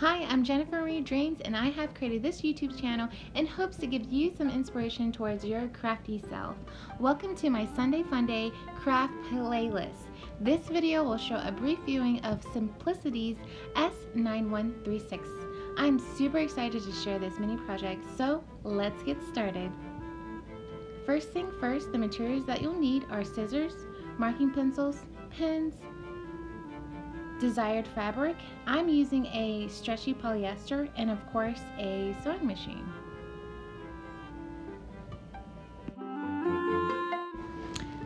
Hi, I'm Jennifer Marie Dreams, and I have created this YouTube channel in hopes to give you some inspiration towards your crafty self. Welcome to my Sunday Fun Day craft playlist. This video will show a brief viewing of Simplicity's S9136. I'm super excited to share this mini project, so let's get started. First thing first, the materials that you'll need are scissors, marking pencils, pens, desired fabric. I'm using a stretchy polyester and of course a sewing machine.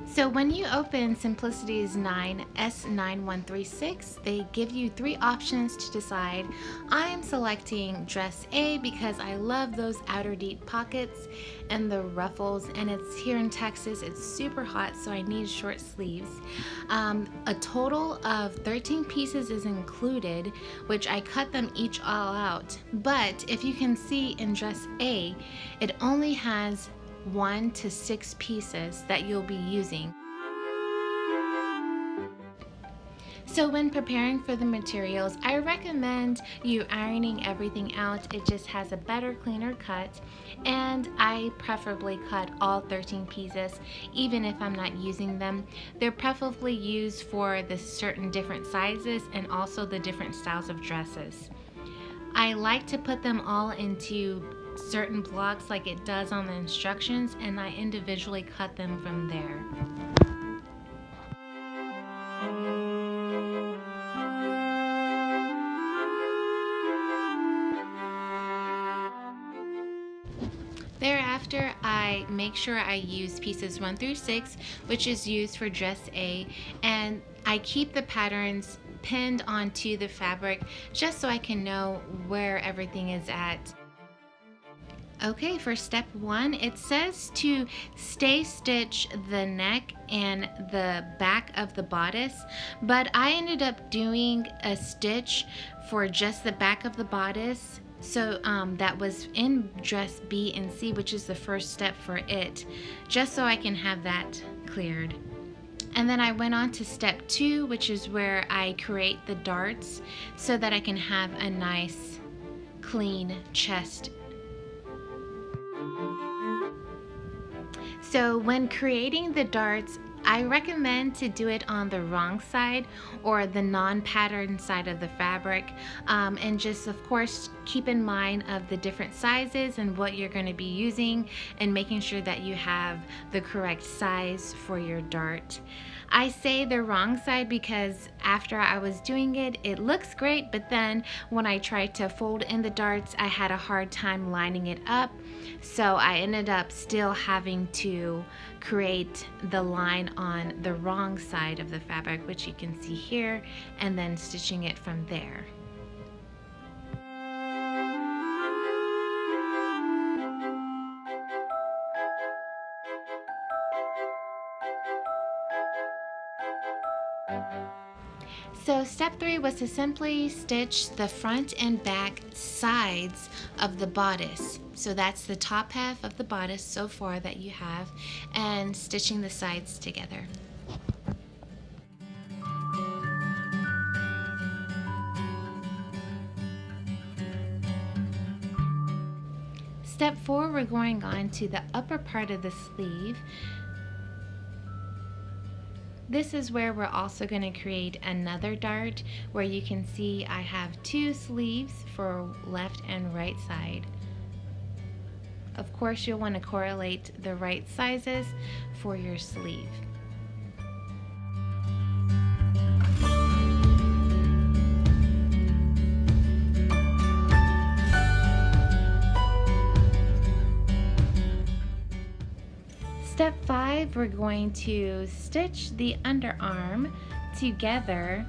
So when you open Simplicity's S9136, they give you three options to decide. I am selecting dress A because I love those outer deep pockets and the ruffles, and it's here in Texas, it's super hot, so I need short sleeves. A total of 13 pieces is included, which I cut them each all out. But if you can see in dress A, it only has 1 to 6 pieces that you'll be using. So when preparing for the materials, I recommend you ironing everything out. It just has a better, cleaner cut, and I preferably cut all 13 pieces even if I'm not using them. They're preferably used for the certain different sizes and also the different styles of dresses. I like to put them all into certain blocks like it does on the instructions, and I individually cut them from there. Thereafter, I make sure I use pieces 1 through 6, which is used for dress A, and I keep the patterns pinned onto the fabric just so I can know where everything is at. Okay, for step 1, it says to stay stitch the neck and the back of the bodice, but I ended up doing a stitch for just the back of the bodice. So that was in dress B and C, which is the first step for it, just so I can have that cleared. And then I went on to step 2, which is where I create the darts so that I can have a nice clean chest. So when creating the darts, I recommend to do it on the wrong side or the non-patterned side of the fabric, and just of course keep in mind of the different sizes and what you're going to be using, and making sure that you have the correct size for your dart. I say the wrong side because after I was doing it, it looks great, but then when I tried to fold in the darts, I had a hard time lining it up, so I ended up still having to create the line on the wrong side of the fabric, which you can see here, and then stitching it from there. So step 3 was to simply stitch the front and back sides of the bodice. So that's the top half of the bodice so far that you have, and stitching the sides together. Step 4, we're going on to the upper part of the sleeve. This is where we're also going to create another dart, where you can see I have 2 sleeves for left and right side. Of course, you'll want to correlate the right sizes for your sleeve. Step 5, we're going to stitch the underarm together,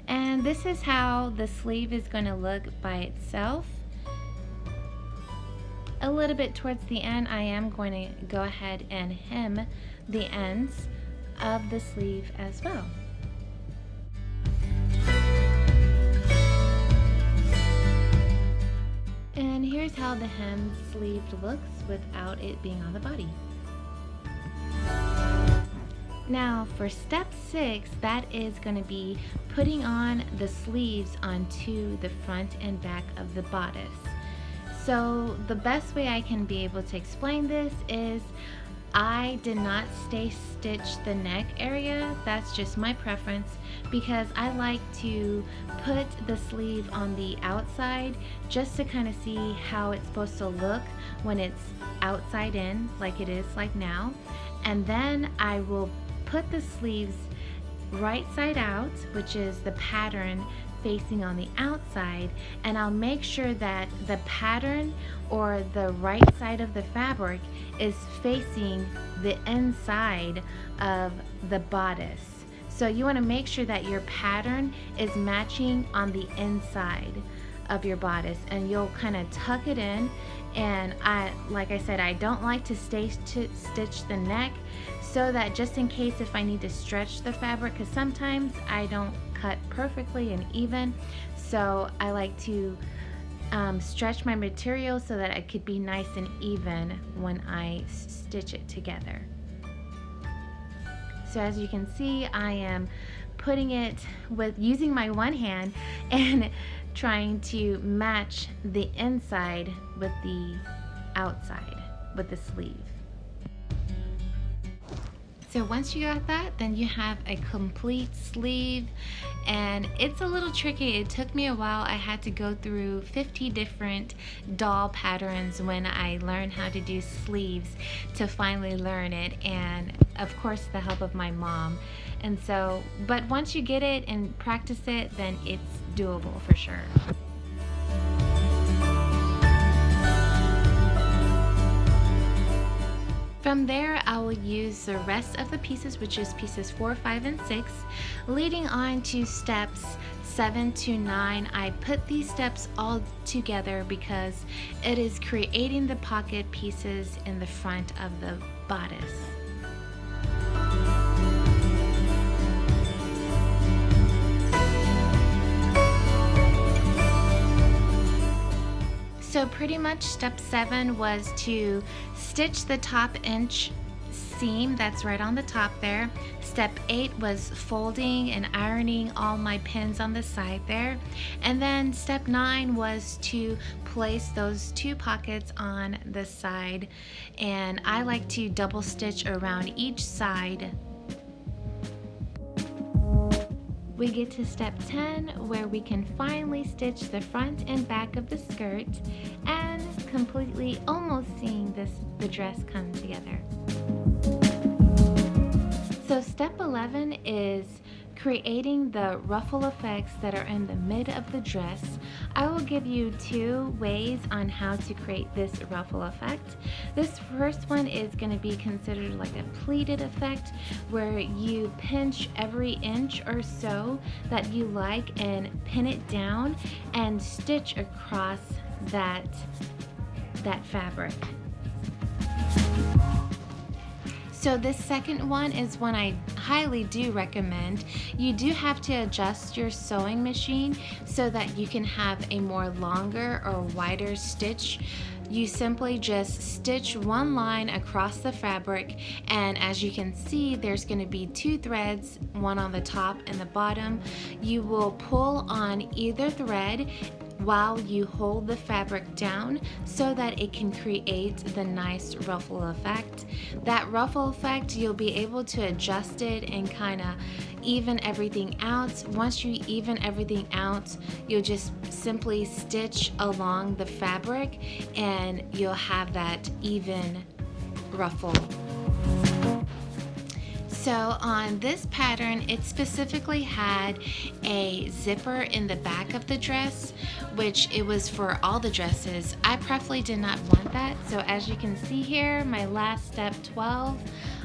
and this is how the sleeve is going to look by itself. A little bit towards the end, I am going to go ahead and hem the ends of the sleeve as well. And here's how the hem sleeve looks without it being on the body. Now for step 6, that is going to be putting on the sleeves onto the front and back of the bodice. So the best way I can be able to explain this is I did not stitch the neck area. That's just my preference because I like to put the sleeve on the outside just to kind of see how it's supposed to look when it's outside in, like it is like now. And then I will put the sleeves right side out, which is the pattern facing on the outside, and I'll make sure that the pattern or the right side of the fabric is facing the inside of the bodice. So you want to make sure that your pattern is matching on the inside of your bodice, and you'll kind of tuck it in. And like I said, I don't like to stitch the neck, so that just in case if I need to stretch the fabric, because sometimes I don't cut perfectly and even, so I like to stretch my material so that it could be nice and even when I stitch it together. So as you can see, I am putting it with using my one hand and trying to match the inside with the outside with the sleeve. So once you got that, then you have a complete sleeve, and it's a little tricky. It took me a while. I had to go through 50 different doll patterns when I learned how to do sleeves to finally learn it, and of course the help of my mom. And so, but once you get it and practice it, then it's doable for sure. From there, I will use the rest of the pieces, which is pieces 4, 5, and 6, leading on to steps 7 to 9. I put these steps all together because it is creating the pocket pieces in the front of the bodice. So pretty much step 7 was to stitch the top inch seam that's right on the top there. Step 8 was folding and ironing all my pins on the side there. And then step 9 was to place those 2 pockets on the side. And I like to double stitch around each side. We get to step 10, where we can finally stitch the front and back of the skirt and completely almost seeing the dress come together. So step 11 is creating the ruffle effects that are in the mid of the dress. I will give you 2 ways on how to create this ruffle effect. This first one is going to be considered like a pleated effect, where you pinch every inch or so that you like and pin it down and stitch across that fabric. So this second one is one I highly do recommend. You do have to adjust your sewing machine so that you can have a more longer or wider stitch. You simply just stitch one line across the fabric, and as you can see, there's going to be 2 threads, one on the top and the bottom. You will pull on either thread while you hold the fabric down so that it can create the nice ruffle effect. That ruffle effect, you'll be able to adjust it and kind of even everything out. Once you even everything out, you'll just simply stitch along the fabric and you'll have that even ruffle. So on this pattern, it specifically had a zipper in the back of the dress, which it was for all the dresses. I preferably did not want that. So as you can see here, my last step 12,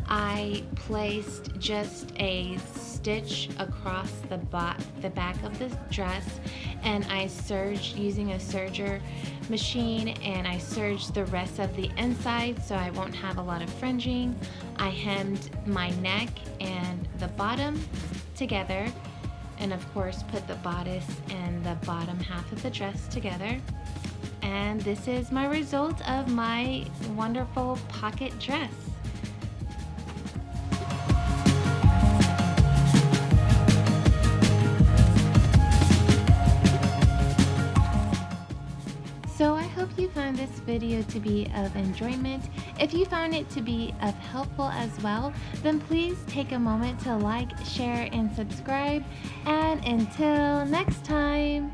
I placed just a stitch across the back of the dress, and I serged using a serger machine, and I serged the rest of the inside so I won't have a lot of fringing. I hemmed my neck and the bottom together, and of course put the bodice and the bottom half of the dress together. And this is my result of my wonderful pocket dress. hope you found this video to be of enjoyment. If you found it to be of helpful as well, then please take a moment to like, share, and subscribe. And until next time.